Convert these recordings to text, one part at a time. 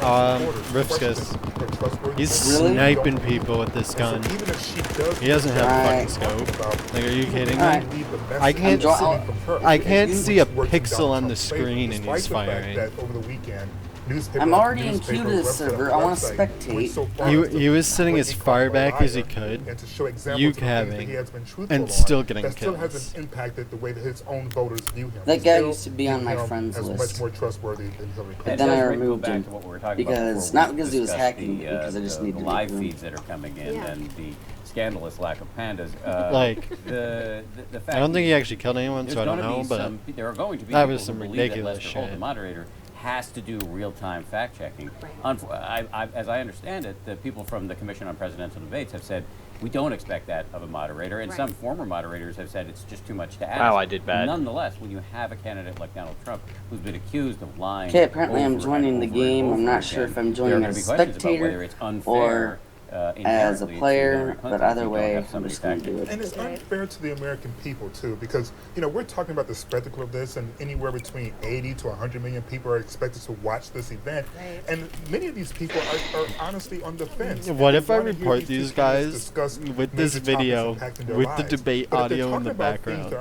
Rifskus. He's sniping people with this gun. He doesn't have a fucking scope. Like, are you kidding me? I can't see a pixel on the screen and he's firing. I'm already in queue to this server. I want to spectate. He was sitting as far back as he could, uke-having, and still getting kills. That guy used to be on my friends list, but then I removed him because not because he was hacking, because I just needed the live feeds that are coming in and the scandalous lack of pandas. The fact I don't think he actually killed anyone, so I don't know, but there are going to be that was some ridiculous shit. The moderator has to do real-time fact-checking. As I understand it, the people from the Commission on Presidential Debates have said, we don't expect that of a moderator, and some former moderators have said it's just too much to ask. Wow, I did bad. Nonetheless, when you have a candidate like Donald Trump who's been accused of lying... Okay, apparently I'm joining the game. I'm not sure if I'm joining as a spectator or as a player, but either way, I'm just going to do it. And it's unfair to the American people, too, because, you know, we're talking about the spectacle of this, and anywhere between 80 to 100 million people are expected to watch this event, and many of these people are honestly on the fence. What if I report these guys with this video, with the debate audio in the background?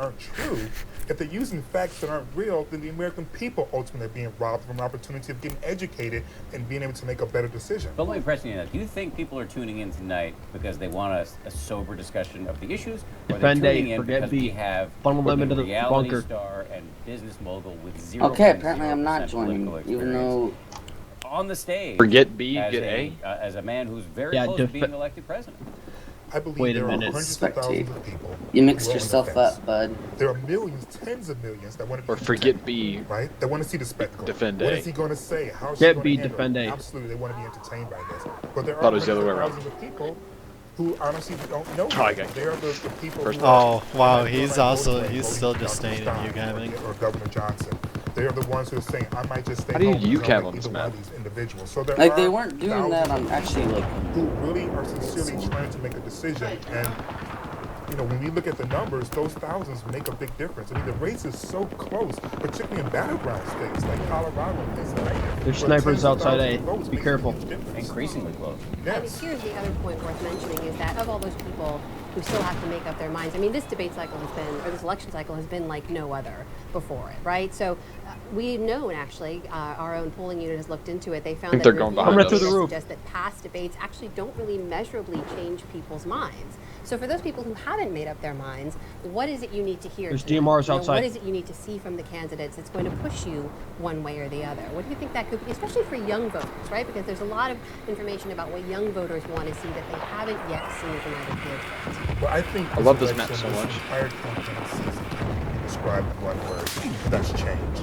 If they're using facts that aren't real, then the American people ultimately are being robbed from an opportunity of getting educated and being able to make a better decision. But let me press you on that. Do you think people are tuning in tonight because they want a sober discussion of the issues, or they're tuning in because we have a reality star and business mogul with 0.0% Okay, apparently I'm not joining, even though on the stage. Forget B, get A. As a man who's very close to being elected president. I believe there are hundreds of thousands of people. You mixed yourself up, bud. There are millions, tens of millions that want to. Or forget B. Right? They want to see the spectacle. Defend A. What is he going to say? How is he going to defend A. Absolutely, they want to be entertained by this. But there are Thought it was the other way around. thousands of people who honestly don't know. They are the people. Oh wow, he's still disdaining uke-having. Or Governor Johnson. They are the ones who are saying, I might just stay home. How do you uke-have on this map? So like, they weren't doing that on actually, like... Who really are sincerely trying to make a decision, and, you know, when we look at the numbers, those thousands make a big difference. I mean, the race is so close, particularly in battleground states like Colorado and Pennsylvania. There's snipers outside A. Be careful. Increasingly close. Yes. I mean, here's the other point worth mentioning is that of all those people who still have to make up their minds, I mean, this debate cycle has been, or this election cycle has been like no other before it, right? So we've known, actually, our own polling unit has looked into it. They found that they're going behind us. suggest that past debates actually don't really measurably change people's minds. So for those people who haven't made up their minds, what is it you need to hear? There's DMRs outside. What is it you need to see from the candidates that's going to push you one way or the other? What do you think that could be, especially for young voters, right? Because there's a lot of information about what young voters want to see that they haven't yet seen from other candidates. Well, I think I love this map so much. Entire campaign season can be described in one word. That's change.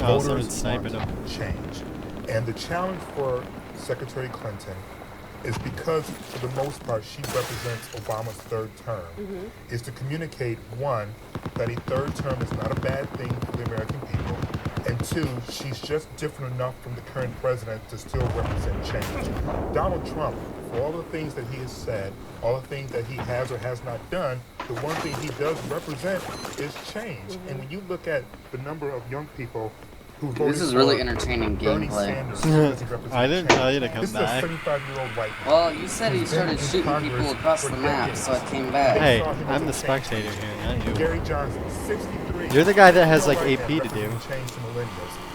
Oh, someone's sniping him. Change. And the challenge for Secretary Clinton is because, for the most part, she represents Obama's third term, is to communicate, one, that a third term is not a bad thing for the American people, and two, she's just different enough from the current president to still represent change. Donald Trump, for all the things that he has said, all the things that he has or has not done, the one thing he does represent is change. And when you look at the number of young people who voted this is really entertaining gameplay. I didn't tell you to come back. This is a 75-year-old white man. Well, you said he started shooting people across the map, so I came back. Hey, I'm the spectator here, not you. Gary Johnson, 63. You're the guy that has like AP to do.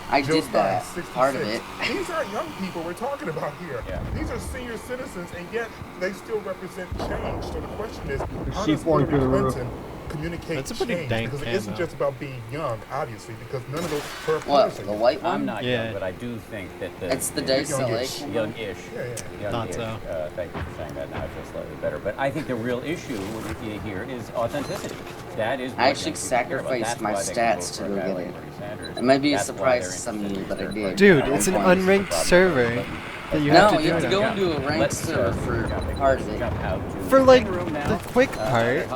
I did that, part of it. These aren't young people we're talking about here. These are senior citizens, and yet they still represent change. So the question is, how does Hillary Clinton communicate That's a pretty change? dank Because it camo. isn't just about being young, obviously, because none of those her What, the white one? I'm not young, but I do think that it's the Youngish. Youngish. Not so. Thank you for saying that. Now I feel slightly better. But I think the real issue here is authenticity. That is. I actually sacrificed my stats to go get it. It might be a surprise to some of you, but I did. Dude, it's an unranked server. That you have to you have to go into a ranked server for part of it. For like the quick part.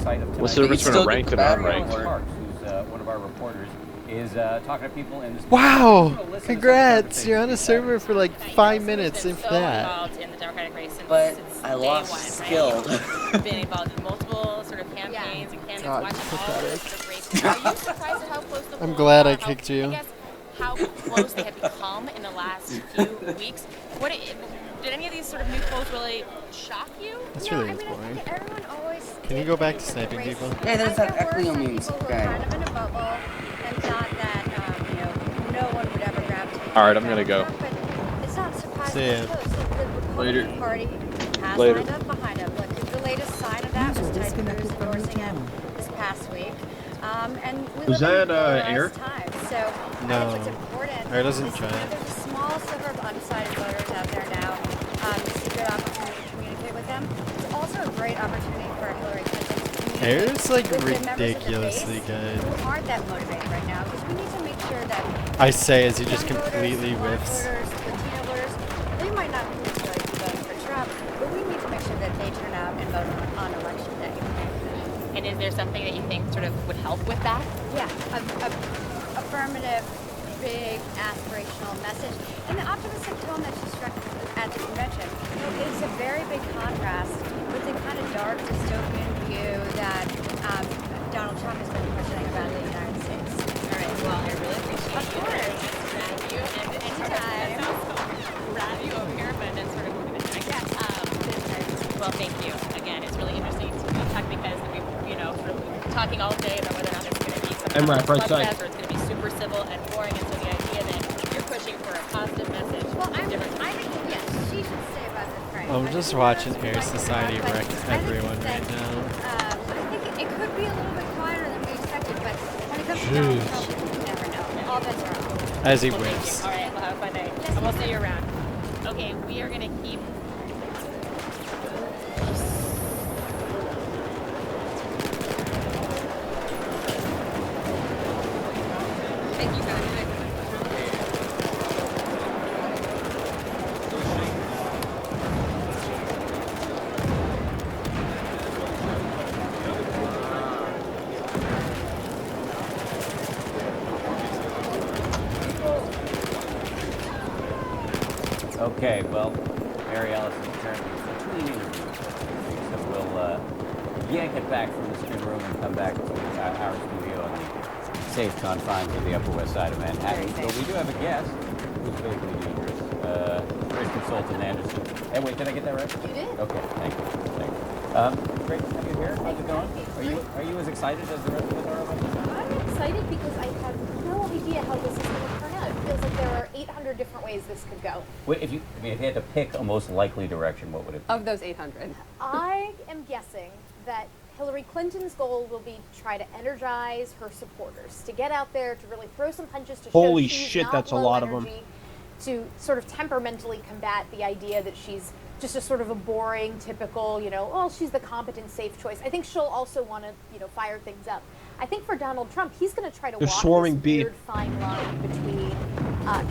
What's the difference between a ranked and unranked? Who's one of our reporters is talking to people in this. Wow! Congrats! You're on a server for like 5 minutes, if that. But I lost skill. Been involved in multiple sort of campaigns and candidates watching all of this race. Are you surprised at how close the I'm glad I kicked you. how close they have become in the last few weeks. Did any of these sort of new polls really shock you? That's No, really I mean, I boring. think everyone always Can you go back to sniping people? Yeah, there's that Eccleo some memes people who guy. were kind of in a bubble and thought that, no one would ever gravitate. All right, I'm gonna go. But it's not surprising. See ya. The Later. Republican Party has Later. lined up behind him. Like the latest sign of that was Ted Cruz endorsing him this past week. And we Was live in that, polarized Air? times, so No. I think it's important. Air doesn't There's try. a small sliver of undecided voters out there now. It's a good opportunity to communicate with them. It's also a great opportunity for Hillary Clinton to communicate Air's like with the members of the ridiculously base good. who aren't that motivated right now, because we need to make sure that I say as he just young completely voters, whiffs. Black voters, Latino voters, they might not necessarily be voting for Trump, but we need to make sure that they turn out and vote on election day. And is there something that you think sort of would help with that? Yeah, a affirmative, big, aspirational message. And the optimistic tone that she struck at the convention is a very big contrast with the kind of dark, dystopian view that Donald Trump has been pushing about the United States. All right, well, I really appreciate Of course. you. And Anytime. Grab you over here, but then sort of moving it next. Well, thank you. Again, it's really interesting to talk because we, sort of talking all day about whether or not it's going to be some I'm kind right, of right side. slugfest or it's going to be super civil and boring. And so the idea that you're pushing for a positive message. Well, I different. think, yes, she should stay above the frame. I'm I just think watching that's Air what I Society like wreck about it. I think everyone that, right now. I think it could be a little bit quieter than we expected, but when it comes to Donald Trump, you never know. All bets are off. As he Well, thank whiffs. you. All right, well, have a fun day. And we'll see you around. Okay, we are going to keep. Thank you, guys. Okay, well, Mary Alice is apparently between interviews, so we'll yank it back from the spin room and come back to our studio on the safe confines of the Upper West Side of Manhattan. So we do have a guest who's vaguely dangerous, Great Consultant Anderson. Hey, wait, did I get that right? You did. Okay, thank you. Great to have you here. How's it going? Are you as excited as the rest of us are about this? I'm excited because I have no idea how this is going to turn out. It feels like there are 800 different ways this could go. Wait, if you had to pick a most likely direction, what would it be? Of those 800. I am guessing that Hillary Clinton's goal will be to try to energize her supporters, to get out there, to really throw some punches, to Holy show she's shit, not that's a low lot of 'em. energy, to sort of temperamentally combat the idea that she's just a sort of a boring, typical, she's the competent, safe choice. I think she'll also want to, fire things up. I think for Donald Trump, he's going to try to They're walk swarming this bee. weird fine line between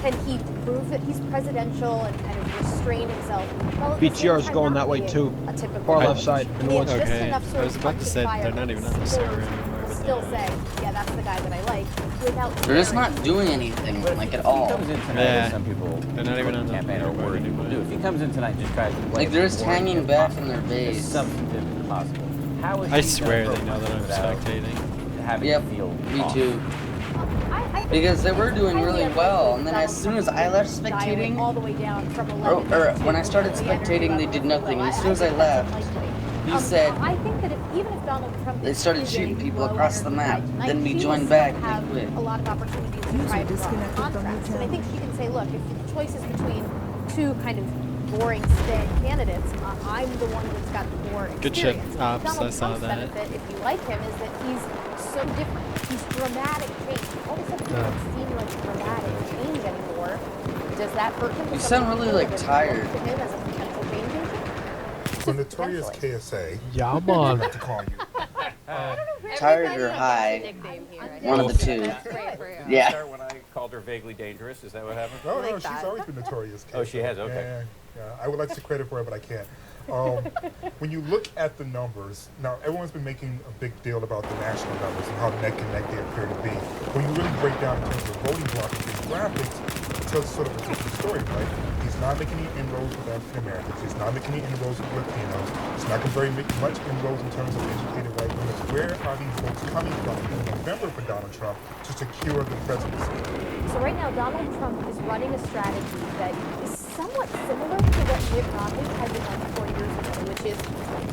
can he prove that he's presidential and kind of restrain himself while at the same BTR's time going not that way being too. a typical Far left president. side, in the He woods. has just Okay, enough I sort was of about to punch say fire they're not that even on the still- server anymore, but Still they are. say, yeah, that's the guy that I like, without They're just daring. not doing anything, like, at If all. he comes in tonight, Yeah. as some people They're not even on the campaign or board worried people anymore. do. If he comes in tonight and just tries to play Like, they're just as boring hanging as back possible, in their as base. substantive as possible. How is I she swear gonna they know that I'm without spectating. having Yep, to feel me off? too. I Because they were it's doing highly really unlikely well, that and then Donald as soon Trump as I left is dialing spectating, all the way down from or 11 to when I started the energy spectating, they level did is nothing. low. As soon as I think that's left, unlikely. he said I think that even if Donald Trump they is started is shooting a people low across the energy map. guy tonight, Then we she will joined still back and have they quit. a lot of opportunities to try to draw contrast. And I think she can say, look, if the choice is between two kind of boring stay candidates, I'm the one that's got the more Good shit, experience. Ops, Donald I saw Trump's that. benefit, if you like him, is that he's so different. He's dramatic change. All of a sudden, he doesn't seem like dramatic change anymore. Does that hurt him? You sound really, like, tired. To him as a potential change agent? The notorious Potentially. KSA, Yeah, I man. like to call you. Tired or high, one of the two. That's great for you. Yeah. Start when I called her vaguely dangerous. Is that what happened? No, like she's that. always been notorious. Oh, she has? Okay. Yeah, I would like to take credit for it, but I can't. When you look at the numbers, now everyone's been making a big deal about the national numbers and how neck and neck they appear to be. When you really break down in terms of voting block and these graphics, it tells sort of a different story, right? These not making any inroads with African Americans. It's not making any inroads with Latinos. It's not going to make much inroads in terms of educated white women. Where are these votes coming from in November for Donald Trump to secure the presidency? So right now, Donald Trump is running a strategy that is somewhat similar to what Mitt Romney had been done 4 years ago, which is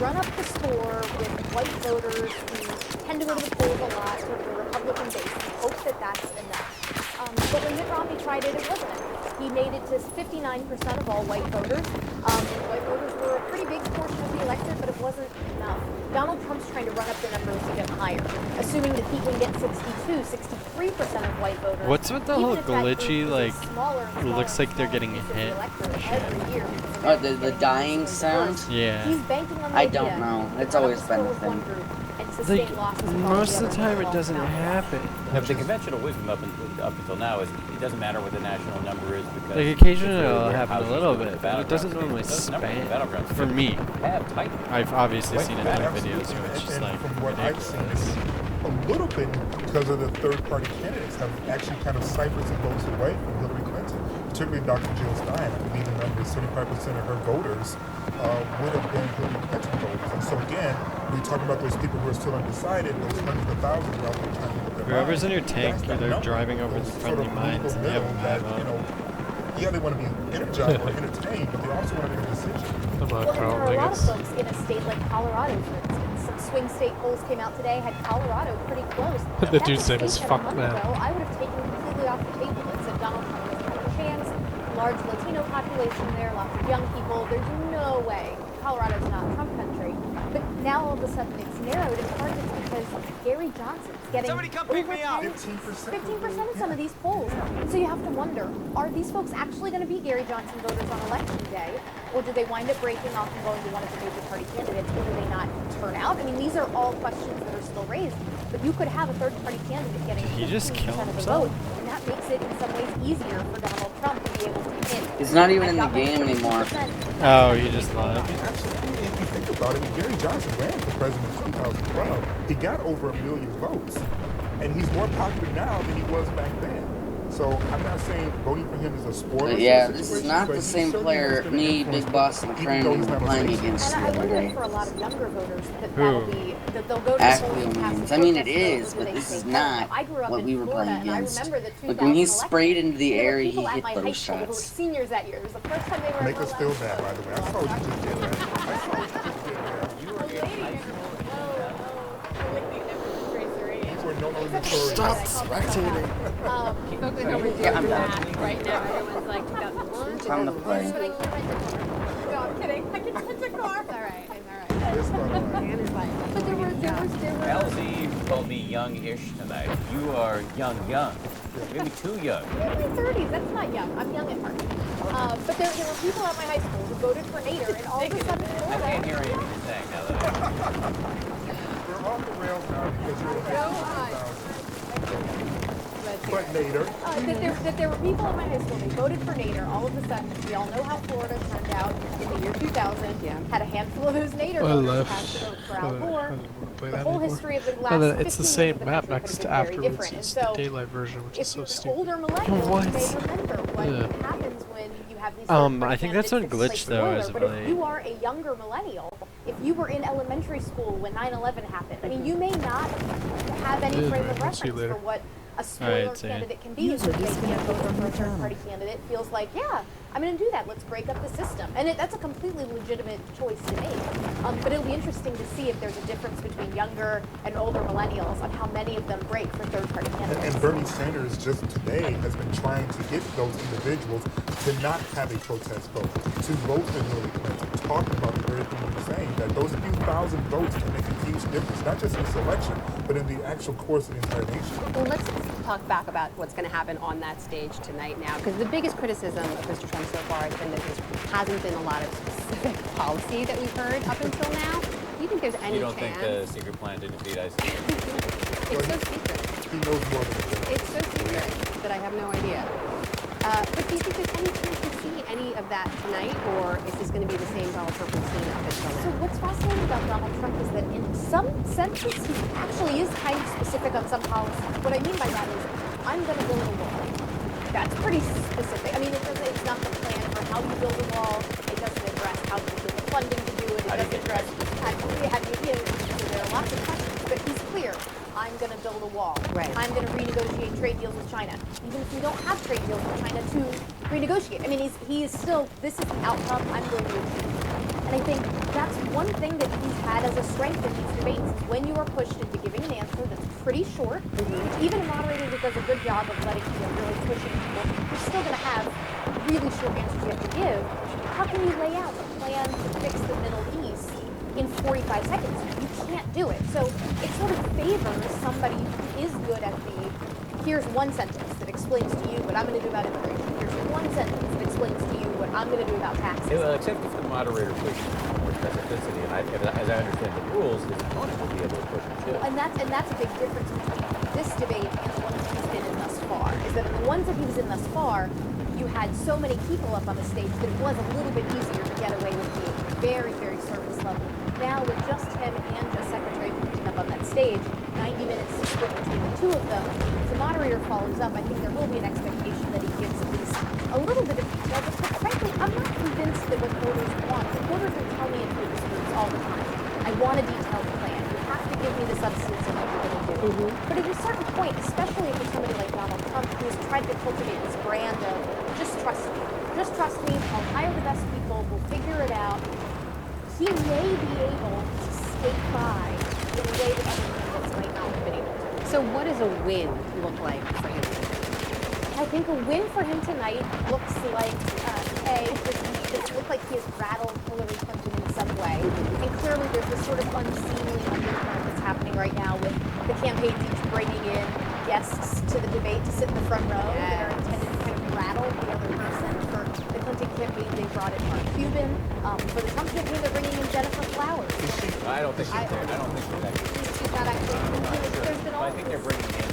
run up the score with white voters who tend to go to the polls a lot, sort of the Republican base, and hope that that's enough. But when Mitt Romney tried it, it wasn't enough. He made it to 59% of all white voters, and white voters were a pretty big portion of the electorate, but it wasn't enough. Donald Trump's trying to run up the numbers even higher, assuming that he can get 62, 63% of white voters. What's with the whole glitchy, like, it looks like they're getting hit? The dying sound? Yeah. He's banking on the I don't know. It's always been a thing. Like, most of the time it doesn't happen. Yeah, but the conventional wisdom up until now is it doesn't matter what the national number is because like occasionally it'll happen a little bit, but it doesn't normally span. For me, I've obviously seen enough videos where it's just like from what I've seen, it's a little bit because of the third-party candidates have actually kind of siphoned some votes away from Hillary Clinton, particularly Dr. Jill Stein. I believe the number is 75% of her voters would have been Hillary Clinton voters. And so again, we're talking about those people who are still undecided, those hundreds of thousands who are out there trying to get their whoever's in your tank, they're driving over the friendly mines and they have a map on. Yeah, they want to be energized or entertained, but they also want to make a decision. Well, and there are a lot of folks in a state like Colorado, for instance. Some swing state polls came out today, had Colorado pretty close. The dude's name is Fuck Man. I would have taken completely off the table and said Donald Trump doesn't have a chance. Large Latino population there, lots of young people. There's no way. Colorado's not Trump country. But now all of a sudden it's narrowed in part because Gary Johnson's getting over 15% in some of these polls. And so you have to wonder, are these folks actually going to be Gary Johnson voters on election day? Or do they wind up breaking off and going to one of the major party candidates? Or do they not turn out? I mean, these are all questions that are still raised. But you could have a third-party candidate getting 15% of the vote, and that makes it in some ways easier for Donald Trump to be able to hit. He's not even in the game anymore. Oh, he just left. Absolutely. If you think about it, Gary Johnson ran for president in 2012. He got over 1 million votes, and he's more popular now than he was back then. So I'm not saying voting for him is a spoiler. But yeah, this is not the same player me, Big Boss, and McCrane were playing against the And I other wonder day. for a lot of younger voters that that'll be that they'll go to Acquiescence. I mean, it is, but this is not what we were playing against. Like when he sprayed into the air, he hit those shots. Seniors that year. It was the first time they were. Make us feel bad, by the way. I saw what you just did there. I saw what you just did there. You were in high school. Stop spectating. Yeah, I'm done. Right now, everyone's like 2001. Time to play. No, I'm kidding. I can touch a car. It's all right. It's all right. But there were. LZ told me young-ish tonight. You are young. Maybe too young. I'm in my 30s. That's not young. I'm young at heart. But there were people at my high school who voted for Nader, and all of a sudden, I can't hear anything you're saying now. We're off the rails now because you're but Nader. That there were people at my high school, they voted for Nader. All of a sudden, we all know how Florida turned out in the year 2000. Had a handful of those Nader voters passed to vote for Al Gore. The whole history of the last it's the same map next to afterwards. It's the daylight version, which is so stupid. Older millennials may remember what happens when you have these. I think that's on glitch though, as of But if late. you are a younger millennial, if you were in elementary school when 9/11 happened, I mean, you may not have any frame of reference for what a spoiler candidate can be. So this can vote for a third-party candidate feels like, yeah, I'm going to do that. Let's break up the system, and that's a completely legitimate choice to make. But it'll be interesting to see if there's a difference between younger and older millennials on how many of them break for third-party candidates. And Bernie Sanders just today has been trying to get those individuals to not have a protest vote, to vote for Hillary Clinton, talking about the very thing you're saying, that those few thousand votes can make a huge difference, not just in this election, but in the actual course of the entire nation. Well, let's talk back about what's going to happen on that stage tonight now, because the biggest criticism of Mr. Trump so far has been that there hasn't been a lot of specific policy that we've heard up until now. Do you think there's any chance? You don't think the secret plan to defeat ISIS? It's so secret. He knows more than that. It's so secret that I have no idea. But do you think there's any chance we see any of that tonight, or is this going to be the same Donald Trump we've seen up until now? So what's fascinating about Donald Trump is that in some senses he actually is kind of specific on some policies. What I mean by that is, I'm going to build a wall. That's pretty specific. I mean, it's not the plan for how how you build a wall. It doesn't address how you get the funding to do it. It doesn't address there are lots of questions, but he's clear. I'm going to build a wall. Right. I'm going to renegotiate trade deals with China, even if we don't have trade deals with China to renegotiate. I mean, he is still, this is the outcome I'm going to achieve. And I think that's one thing that he's had as a strength in these debates is when you are pushed into giving an answer that's pretty short, which even a moderator that does a good job of letting really pushing people, you're still going to have really short answers you have to give. How can you lay out a plan to fix the Middle East in 45 seconds? You can't do it. So it sort of favors somebody who is good at here's one sentence that explains to you what I'm going to do about immigration. Here's one sentence that explains to you what I'm going to do about taxes. Well, except if the moderator pushes more specificity, and as I understand the rules, his opponent will be able to push him too. And that's a big difference between this debate and the ones he's been in thus far, is that in the ones that he was in thus far, you had so many people up on the stage that it was a little bit easier to get away with being very, very surface level. Now with just him and just Secretary Clinton up on that stage, 90 minutes to split between the two of them, if the moderator follows up, I think there will be an expectation that he gives at least a little bit of detail, but frankly, I'm not convinced that what voters want. The voters will tell me in focus groups all the time, I want a detailed plan. You have to give me the substance of what you're going to do. But at a certain point, especially if you're somebody like Donald Trump, who has tried to cultivate this brand of just trust me. Just trust me. I'll hire the best people. We'll figure it out. He may be able to skate by in a way that other candidates might not have been able to. So what does a win look like for him? I think a win for him tonight looks like, it looks like he has rattled Hillary Clinton in some way. And clearly there's this sort of unseemly undercurrent that's happening right now with the campaigns each bringing in guests to the debate to sit in the front row that are intended to kind of rattle the other person. For the Clinton campaign, they brought in Mark Cuban. For the Trump campaign, they're bringing in Jennifer Flowers. I don't think she's there. I don't think she's actually. She's not actually. There's been all I think they're bringing in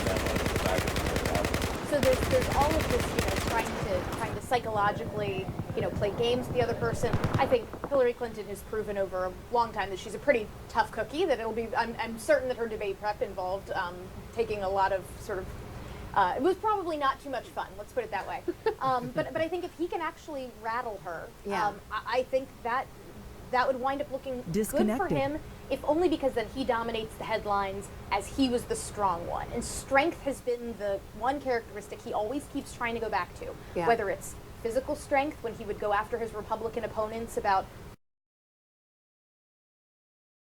so there's all of this, trying to psychologically, play games with the other person. I think Hillary Clinton has proven over a long time that she's a pretty tough cookie. That it'll be. I'm certain that her debate prep involved taking a lot of sort of. It was probably not too much fun. Let's put it that way. But I think if he can actually rattle her, I think that would wind up looking good for him. If only because then he dominates the headlines as he was the strong one. And strength has been the one characteristic he always keeps trying to go back to. Whether it's physical strength, when he would go after his Republican opponents about